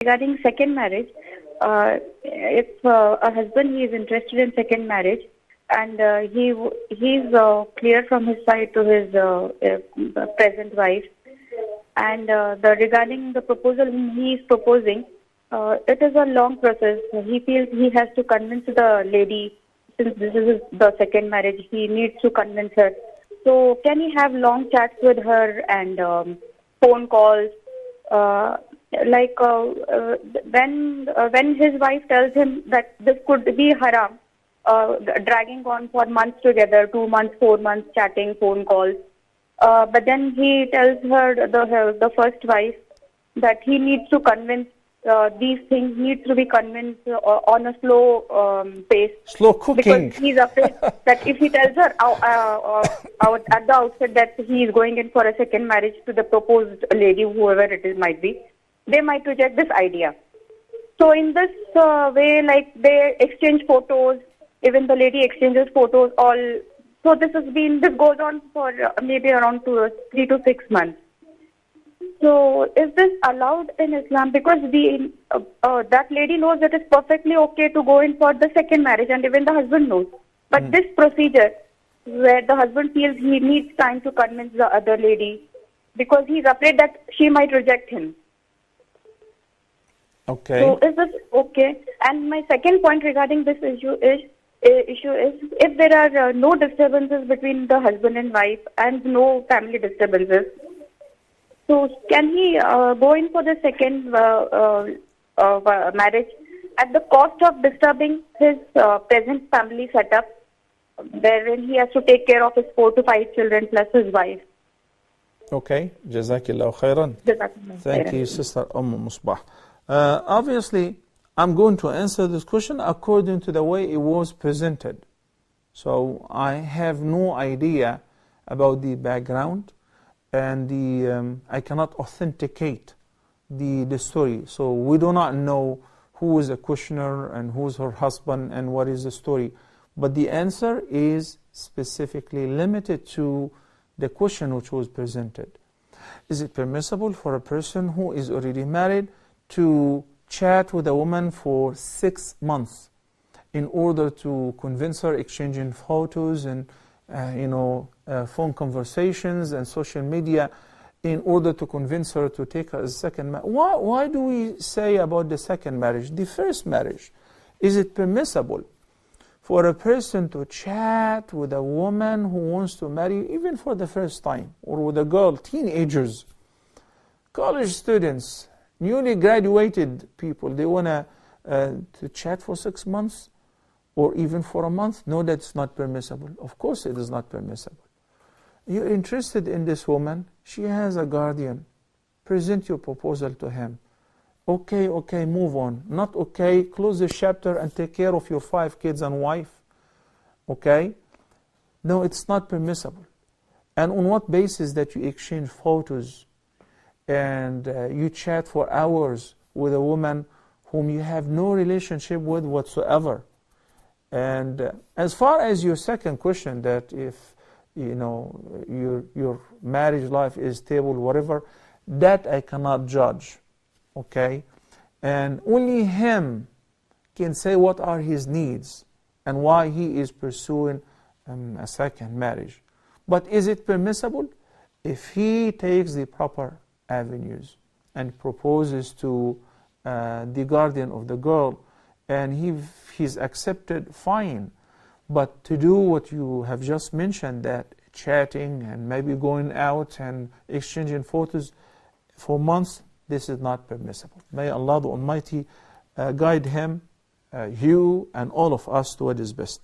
Regarding second marriage, if a husband he is interested in second marriage and he's clear from his side to his present wife, and regarding the proposal he is proposing, it is a long process. He feels he has to convince the lady, since this is the second marriage, he needs to convince her. So can he have long chats with her and phone calls? When his wife tells him that this could be haram, dragging on for months together, 2 months, 4 months, chatting, phone calls. But then he tells her, the first wife, that he needs to convince these things, needs to be convinced on a slow pace. Slow cooking. Because he's afraid that if he tells her at the outset that he is going in for a second marriage to the proposed lady, whoever it is might be, they might reject this idea. So in this way, like they exchange photos, even the lady exchanges photos, all. So this goes on for maybe around 3 to 6 months. So is this allowed in Islam? Because that lady knows that it's perfectly okay to go in for the second marriage, and even the husband knows. But this procedure, where the husband feels he needs time to convince the other lady, because he's afraid that she might reject him. Okay. So is this okay? And my second point regarding this issue is if there are no disturbances between the husband and wife and no family disturbances, so can he go in for the second marriage at the cost of disturbing his present family setup, wherein he has to take care of his 4 to 5 children plus his wife? Okay. Jazakillah khairan. Thank you, Sister Musbah. Obviously, I'm going to answer this question according to the way it was presented. So I have no idea about the background, and I cannot authenticate the story. So we do not know who is the questioner and who is her husband and what is the story. But the answer is specifically limited to the question which was presented. Is it permissible for a person who is already married to chat with a woman for 6 months in order to convince her, exchanging photos and phone conversations and social media, in order to convince her to take a second marriage? Why do we say about the second marriage? The first marriage, is it permissible for a person to chat with a woman who wants to marry, even for the first time, or with a girl, teenagers, college students, newly graduated people, they want to chat for 6 months or even for a month? No, that's not permissible. Of course it is not permissible. You're interested in this woman, she has a guardian. Present your proposal to him. Okay, move on. Not okay, close the chapter and take care of your 5 kids and wife. Okay? No, it's not permissible. And on what basis that you exchange photos and you chat for hours with a woman whom you have no relationship with whatsoever? And as far as your second question, that if your marriage life is stable, whatever, that I cannot judge. Okay? And only him can say what are his needs and why he is pursuing a second marriage. But is it permissible? If he takes the proper avenues and proposes to the guardian of the girl, and he's accepted, fine. But to do what you have just mentioned, that chatting and maybe going out and exchanging photos for months, this is not permissible. May Allah the Almighty guide him, you and all of us to what is best.